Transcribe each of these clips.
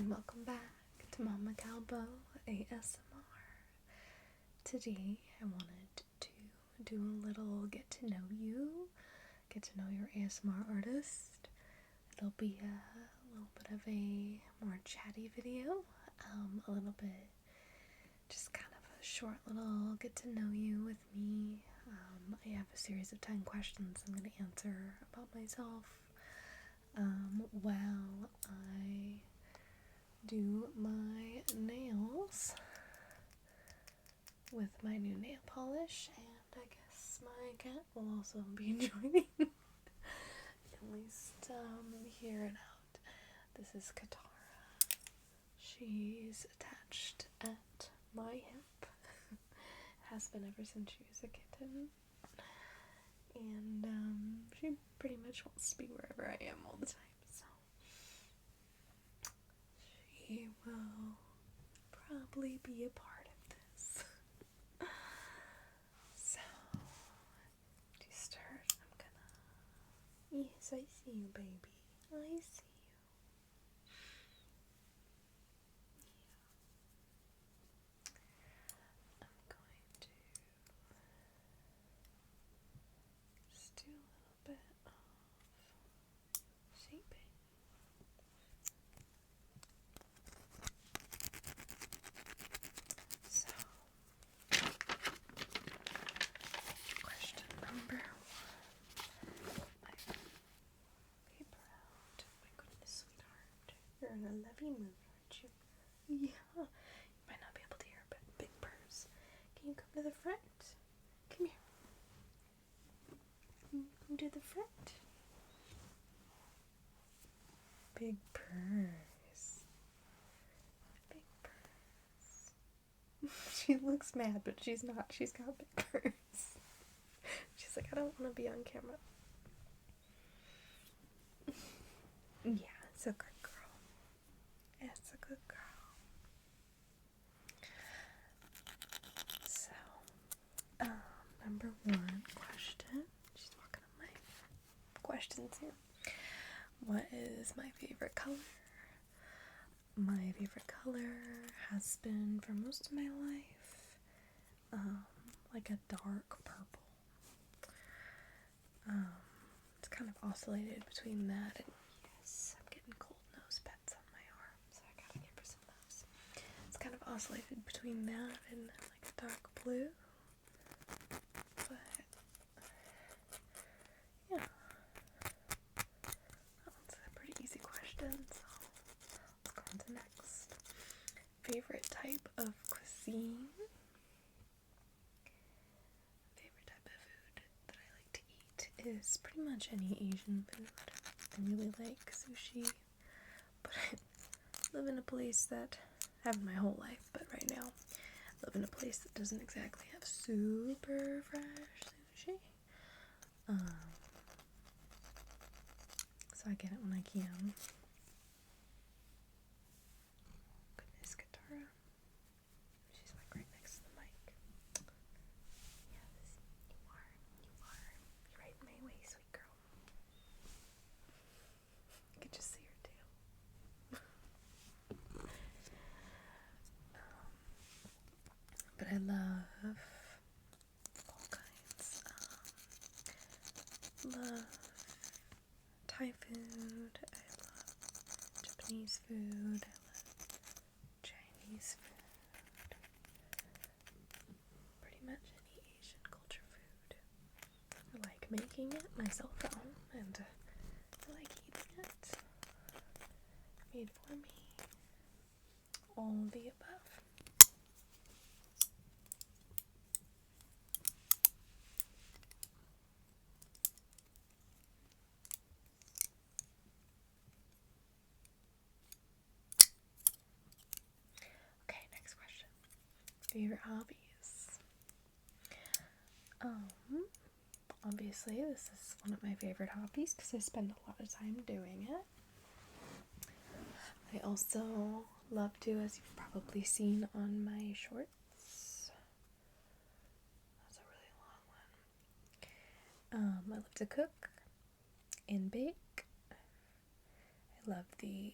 and welcome back to Mama Calbo ASMR. Today I wanted to do a little get to know you, get to know your ASMR artist. It'll be a little bit of a more chatty video, a little bit just kind of a short little get to know you with me. I have a series of 10 questions I'm going to answer about myself while I do my nails with my new nail polish, and I guess my cat will also be joining. At least hear it out. This is Katara. She's attached at my hip. Has been ever since she was a kitten. And she pretty much wants to be wherever I am all the time, so she will probably be a part of this. So, to start, I'm gonna... Yes, I see you, baby. I see you. Yeah. I'm going to just do a little bit of shaping. So, question number 1. My paper out. My goodness, sweetheart. You're in a lovely mood, aren't you? Yeah. You might not be able to hear, but big purse. Can you come to the front? Come here. Come to the front. Big purse. Big purse. She looks mad, but she's not. She's got a big purse. She's like, I don't want to be on camera. Yeah, it's a good girl. It's a good girl. So, number 1 question. She's walking on my questions here. What is my favorite color? My favorite color has been for most of my life, like a dark purple. It's kind of oscillated between that and, yes, I'm getting cold nose pets on my arm, so I gotta give her some of those. It's kind of oscillated between that and like a dark blue, but yeah, that one's a pretty easy question, so let's go on to next. Favorite type of cuisine? Favorite type of food that I like to eat is pretty much any Asian food. I really like sushi, but I live in a place that I haven't my whole life, but right now I live in a place that doesn't exactly have super fresh sushi. So I get it when I can. Goodness, Katara. She's like right next to the mic. Yes, you are. You're right in my way, sweet girl. I could just see her tail. But I love all kinds. Love Thai food. I love Japanese food. I love Chinese food. Pretty much any Asian culture food. I like making it myself at home, and I like eating it made for me. All of the above. Okay, next question. Favorite hobbies? Obviously this is one of my favorite hobbies because I spend a lot of time doing it. I also love to, as you've probably seen on my shorts. That's a really long one. I love to cook and bake. I love the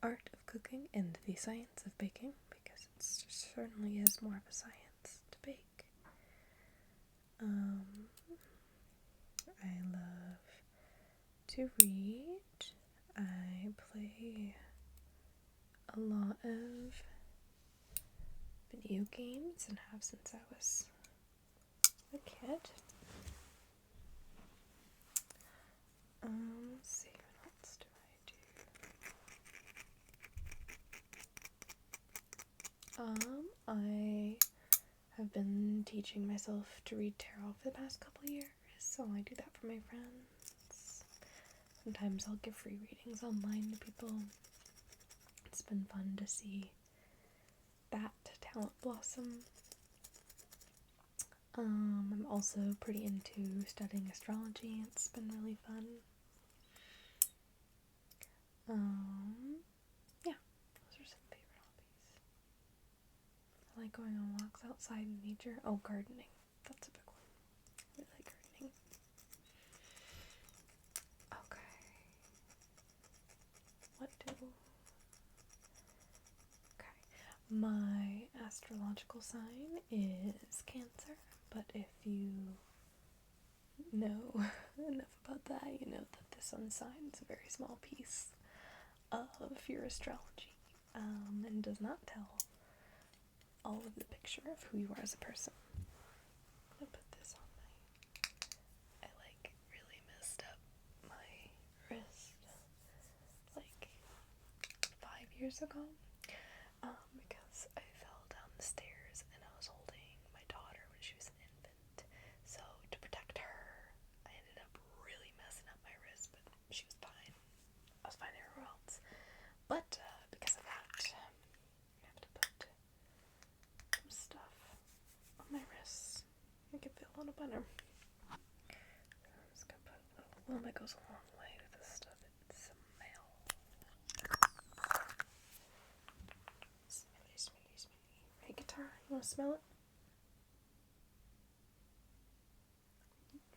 art of cooking and the science of baking, because it certainly is more of a science to bake. I love to read. I play a lot of video games and have since I was a kid. Let's see, what else do I do? I have been teaching myself to read tarot for the past couple of years, so I do that for my friends. Sometimes I'll give free readings online to people. It's been fun to see that talent blossom. I'm also pretty into studying astrology. It's been really fun. Yeah, those are some favorite hobbies. I like going on walks outside in nature. Oh, gardening. That's a big one. I really like gardening. Okay. Okay. My astrological sign is Cancer, but if you know enough about that, you know that the sun sign is a very small piece of your astrology, and does not tell all of the picture of who you are as a person. I'm gonna put this on I really messed up my wrist like 5 years ago, because I fell down the stairs and I was holding my daughter when she was an infant. So to protect her, I ended up really messing up my wrist, but she was fine. I was fine everywhere else. But because of that, I have to put some stuff on my wrists. Make it feel a little better. I'm just gonna put a little bit goes a long way with this stuff. It smells. Smelly. Hey, guitar, you wanna smell it?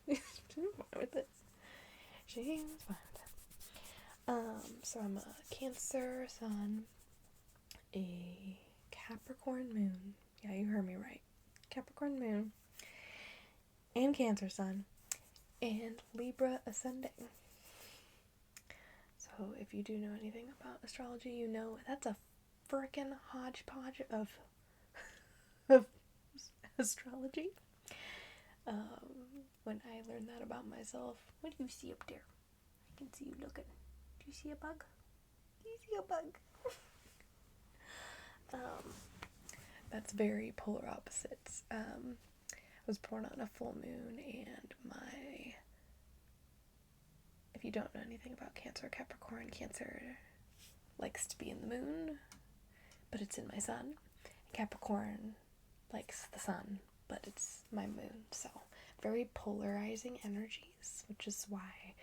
She's fine with it. She's fine with it. So I'm a Cancer sun, a Capricorn moon. Yeah, you heard me right. Capricorn moon, and Cancer sun, and Libra ascending. So if you do know anything about astrology, you know that's a frickin' hodgepodge of astrology. When I learned that about myself, what do you see up there? I can see you looking. Do you see a bug? Do you see a bug? That's very polar opposites. I was born on a full moon, and if you don't know anything about Cancer or Capricorn, Cancer likes to be in the moon, but it's in my sun. Capricorn likes the sun, but it's my moon. So very polarizing energies, which is why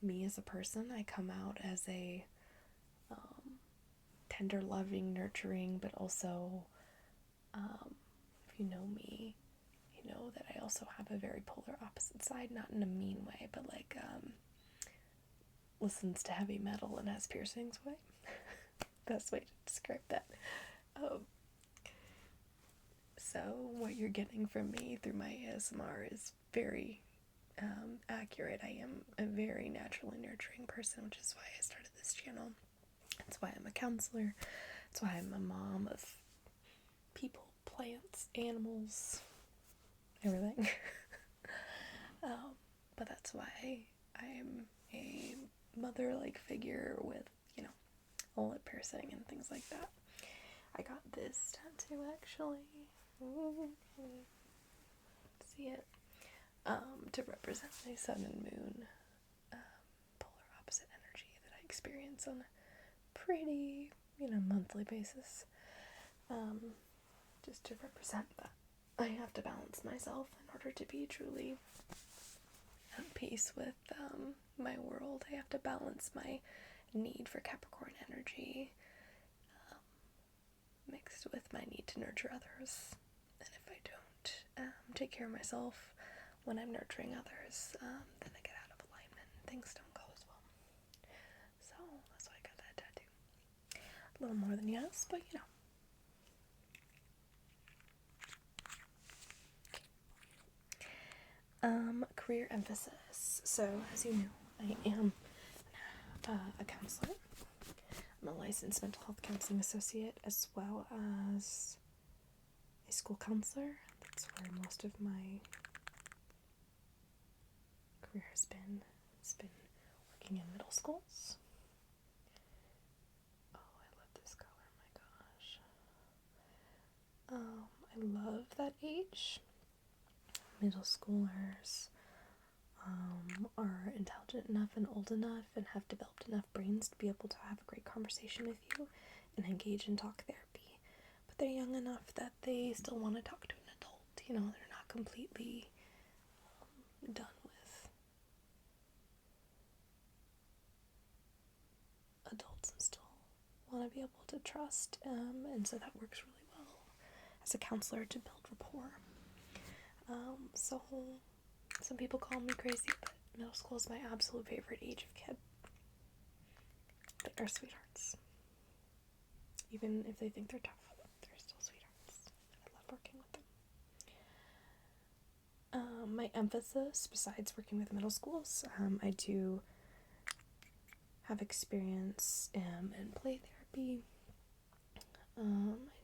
me as a person, I come out as a tender, loving, nurturing, but also if you know me, you know that I also have a very polar opposite side, not in a mean way, but like listens to heavy metal and has piercings way. Best way to describe that. So what you're getting from me through my ASMR is very accurate. I am a very naturally nurturing person, which is why I started this channel. That's why I'm a counselor. That's why I'm a mom of people, plants, animals, everything. But that's why I'm a mother-like figure with, a lip piercing and things like that. I got this tattoo actually. See it? To represent my sun and moon polar opposite energy that I experience on a pretty, monthly basis. Just to represent that. I have to balance myself in order to be truly at peace with my world. I have to balance my need for Capricorn energy mixed with my need to nurture others. And if I don't take care of myself when I'm nurturing others, then I get out of alignment and things don't go as well. So that's why I got that A little more than yes, but you know. Career emphasis. So, as you know, I am a counselor. I'm a licensed mental health counseling associate as well as a school counselor. That's where most of my career has been. It's been working in middle schools. Oh, I love this color, my gosh. I love that age. Middle schoolers are intelligent enough and old enough and have developed enough brains to be able to have a great conversation with you and engage in talk therapy. But they're young enough that they still want to talk to an adult. You know, they're not completely done with adults and still want to be able to trust. And so that works really well as a counselor to build rapport. So some people call me crazy, but middle school is my absolute favorite age of kid. They are sweethearts. Even if they think they're tough, they're still sweethearts. I love working with them. My emphasis, besides working with middle schools, I do have experience in play therapy. I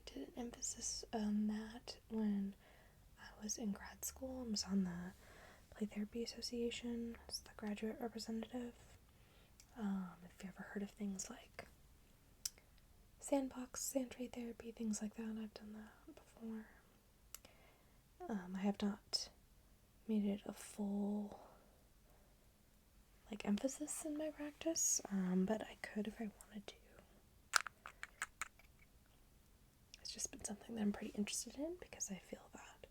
did an emphasis on that when I was in grad school. I was on the Play Therapy Association as the graduate representative. If you ever heard of things like sandbox, sand tray therapy, things like that, I've done that before. I have not made it a full emphasis in my practice, but I could if I wanted to. It's just been something that I'm pretty interested in because I feel that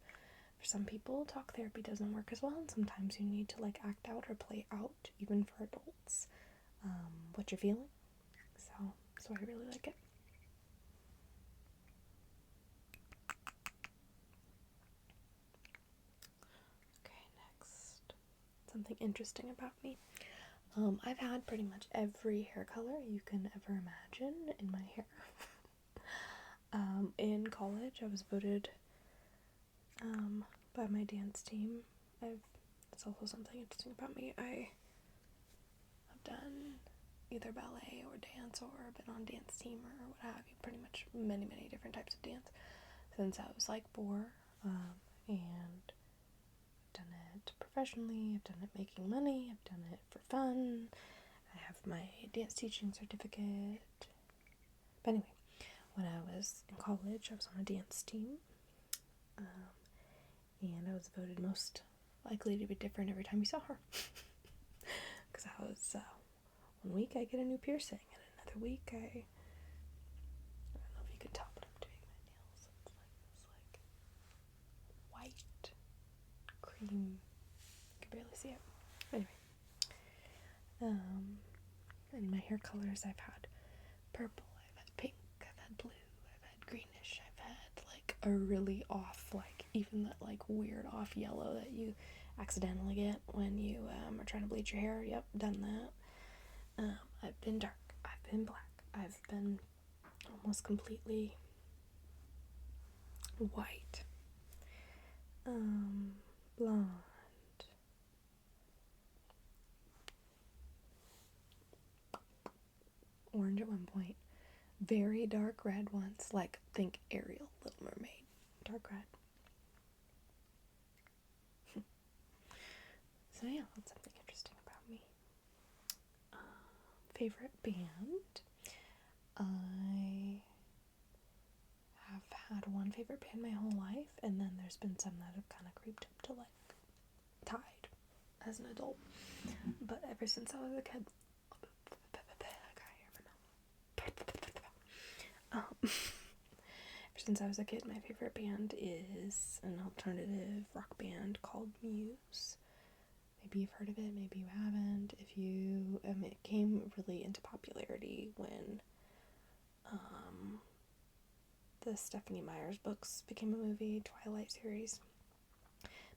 for some people, talk therapy doesn't work as well, and sometimes you need to act out or play out, even for adults, what you're feeling. So I really like it. Okay, next. Something interesting about me. I've had pretty much every hair color you can ever imagine in my hair. In college, I was voted by my dance team. That's also something interesting about me. I have done either ballet or dance or been on dance team or what have you, pretty much many different types of dance since I was 4, and I've done it professionally, I've done it making money, I've done it for fun, I have my dance teaching certificate. But anyway, when I was in college, I was on a dance team, and I was voted most likely to be different every time you saw her. Because I was, 1 week I get a new piercing, and another week I don't know if you can tell, but I'm doing my nails. It's white cream. You can barely see it. Anyway, and my hair colors, I've had purple, I've had pink, I've had blue, I've had greenish, I've had a really off, even that weird off yellow that you accidentally get when you are trying to bleach your hair. Yep, done that. I've been dark, I've been black, I've been almost completely white, blonde, orange at one point, very dark red once, think Ariel, Little Mermaid, dark red. So yeah, that's something interesting about me. Favorite band? I have had one favorite band my whole life, and then there's been some that have kind of creeped up to Tide as an adult. But ever since I was a kid, ever since I was a kid, my favorite band is an alternative rock band called Muse. Maybe you've heard of it, maybe you haven't. If you, it came really into popularity when the Stephenie Meyer's books became a movie, Twilight series,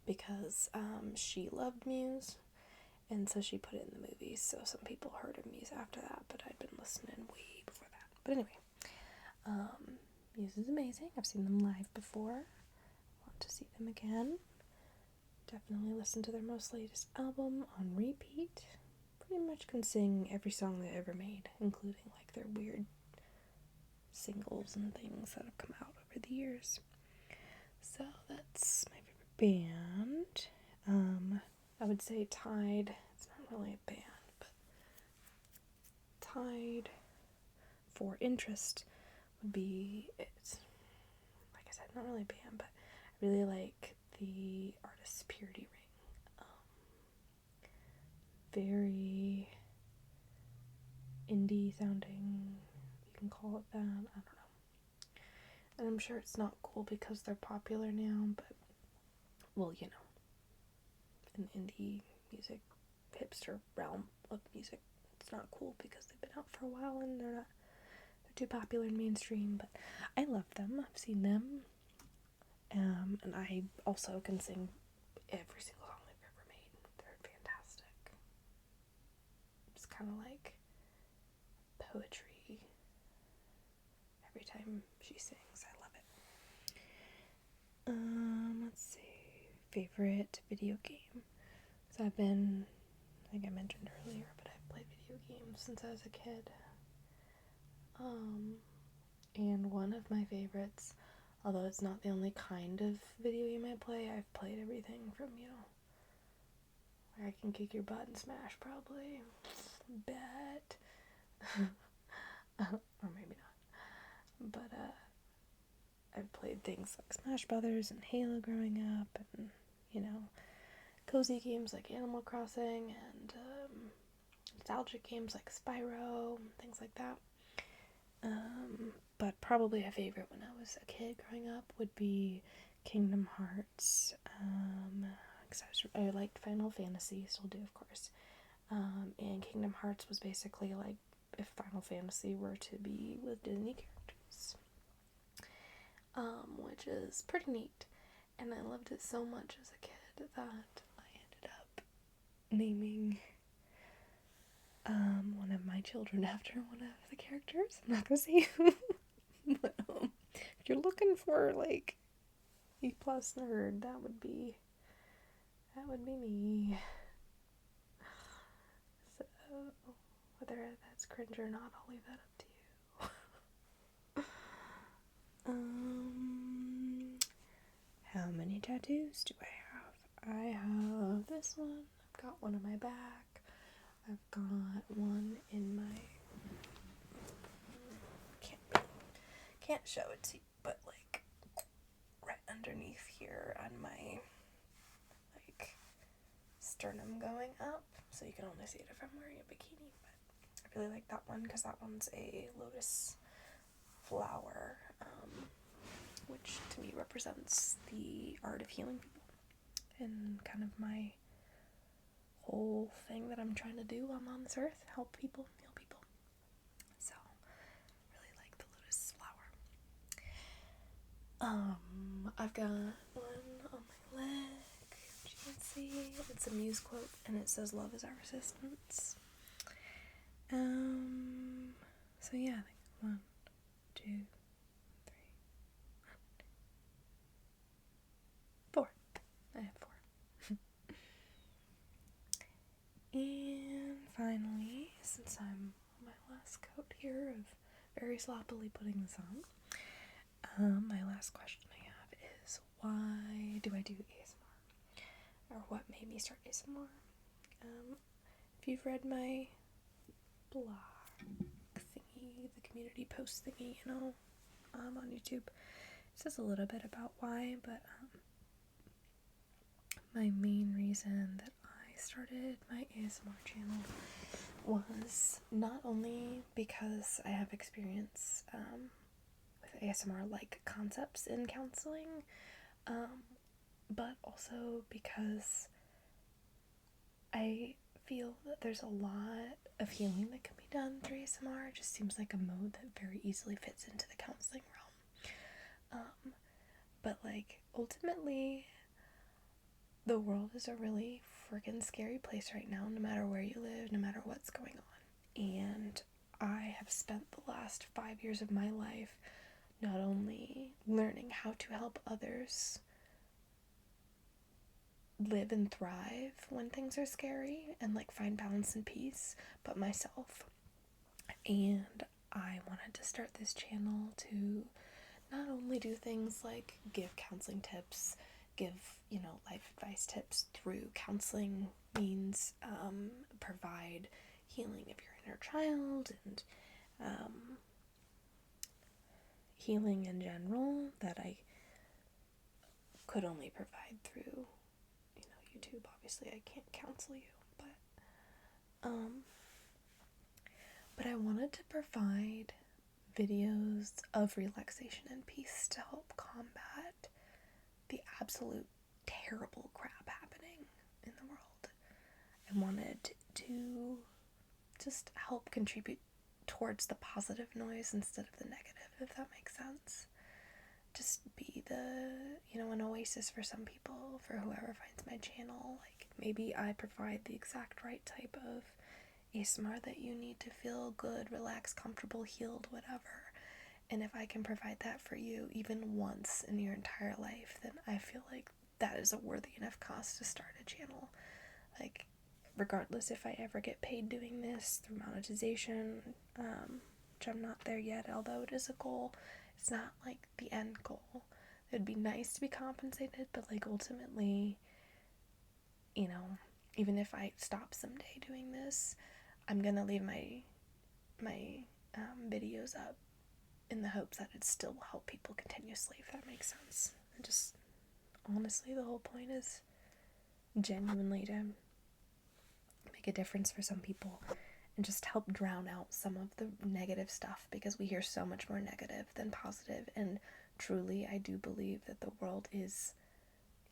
because she loved Muse, and so she put it in the movies. So some people heard of Muse after that, but I'd been listening way before that. But anyway, Muse is amazing. I've seen them live before. Want to see them again. Definitely listen to their most latest album on repeat. Pretty much can sing every song they ever made, including like their weird singles and things that have come out over the years. So that's my favorite band. I would say tied, it's not really a band, but tied for interest would be, it's, like I said, not really a band, but I really like the artist Purity Ring. Very indie sounding, you can call it that, I don't know. And I'm sure it's not cool because they're popular now, but, well, you know, in indie music, hipster realm of music, it's not cool because they've been out for a while and they're too popular and mainstream, but I love them. I've seen them. And I also can sing every single song they've ever made. They're fantastic. It's kind of like poetry. Every time she sings, I love it. Let's see. Favorite video game. So I think I mentioned earlier, but I've played video games since I was a kid. And one of my favorites, although it's not the only kind of video game I play, I've played everything from, you know, where I can kick your butt and smash, probably. Bet. Or maybe not. But, I've played things like Smash Brothers and Halo growing up, and, you know, cozy games like Animal Crossing, and, nostalgic games like Spyro, and things like that. But probably a favorite when I was a kid growing up would be Kingdom Hearts, because I liked Final Fantasy, still do, of course, and Kingdom Hearts was basically like if Final Fantasy were to be with Disney characters, which is pretty neat, and I loved it so much as a kid that I ended up naming one of my children after one of the characters. I'm not gonna say who, but if you're looking for like E+ nerd, that would be me. So whether that's cringe or not, I'll leave that up to you. How many tattoos do I have? I have this one. I've got one on my back. I've got one in my, can't show it to you, but like right underneath here on my like sternum going up, so you can only see it if I'm wearing a bikini, but I really like that one because that one's a lotus flower, which to me represents the art of healing people and kind of my whole thing that I'm trying to do while I'm on this earth, help people, heal people. So, really like the lotus flower. I've got one on my leg, which you can see. It's a Muse quote, and it says, "Love is our resistance." So yeah, I think 1, 2, 3, 4. I have 4. And finally, since I'm on my last coat here of very sloppily putting this on, my last question I have is, why do I do ASMR? Or what made me start ASMR? If you've read my blog thingy, the community post thingy, you know, on YouTube, it says a little bit about why, but my main reason that I started my ASMR channel was not only because I have experience with ASMR-like concepts in counseling, but also because I feel that there's a lot of healing that can be done through ASMR. It just seems like a mode that very easily fits into the counseling realm. But like, ultimately, the world is a really freaking scary place right now, no matter where you live, no matter what's going on. And I have spent the last 5 years of my life not only learning how to help others live and thrive when things are scary and like find balance and peace, but myself. And I wanted to start this channel to not only do things like give counseling tips, give, life advice tips through counseling means, provide healing of your inner child and healing in general that I could only provide through, YouTube. Obviously, I can't counsel you, but I wanted to provide videos of relaxation and peace to help combat the absolute terrible crap happening in the world. I wanted to just help contribute towards the positive noise instead of the negative, if that makes sense. Just be an oasis for some people, for whoever finds my channel. Like, maybe I provide the exact right type of ASMR that you need to feel good, relaxed, comfortable, healed, whatever. And if I can provide that for you even once in your entire life, then I feel like that is a worthy enough cost to start a channel. Like, regardless if I ever get paid doing this through monetization, which I'm not there yet, although it is a goal, it's not like the end goal. It'd be nice to be compensated, but like ultimately, even if I stop someday doing this, I'm gonna leave my videos up in the hopes that it still will help people continuously, if that makes sense. And just, honestly, the whole point is genuinely to make a difference for some people and just help drown out some of the negative stuff, because we hear so much more negative than positive. And truly, I do believe that the world is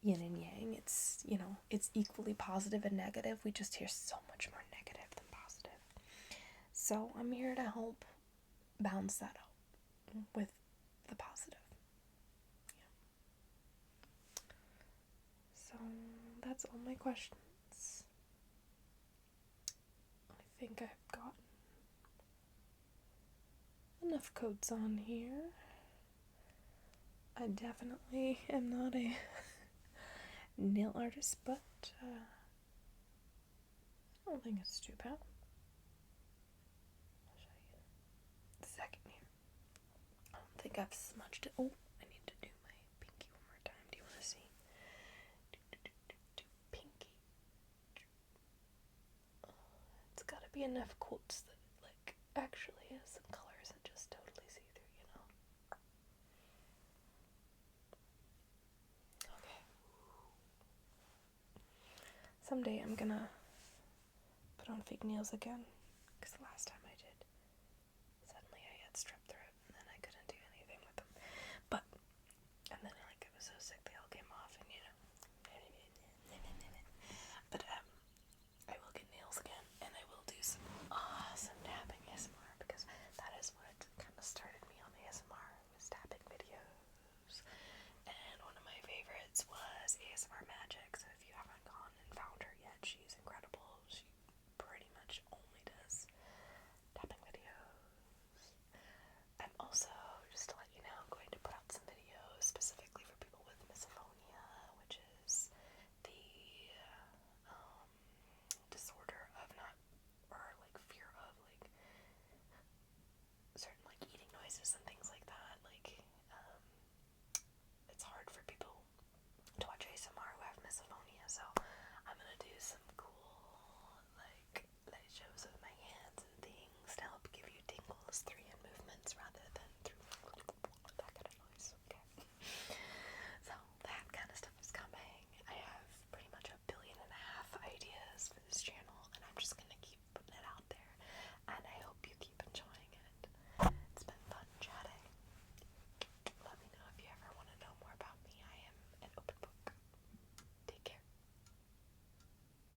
yin and yang. It's, it's equally positive and negative. We just hear so much more negative than positive. So I'm here to help balance that out with the positive. So that's all my questions. I think I've gotten enough coats on here. I definitely am not a nail artist, but I don't think it's too bad. I'll show you in a second here. I don't think I've smudged it. Oh, I need to do my pinky one more time. Do you want to see? Pinky. It's gotta be enough quotes that it like actually has some colors and just totally see through, Okay. Someday I'm gonna put on fake nails again, because the last time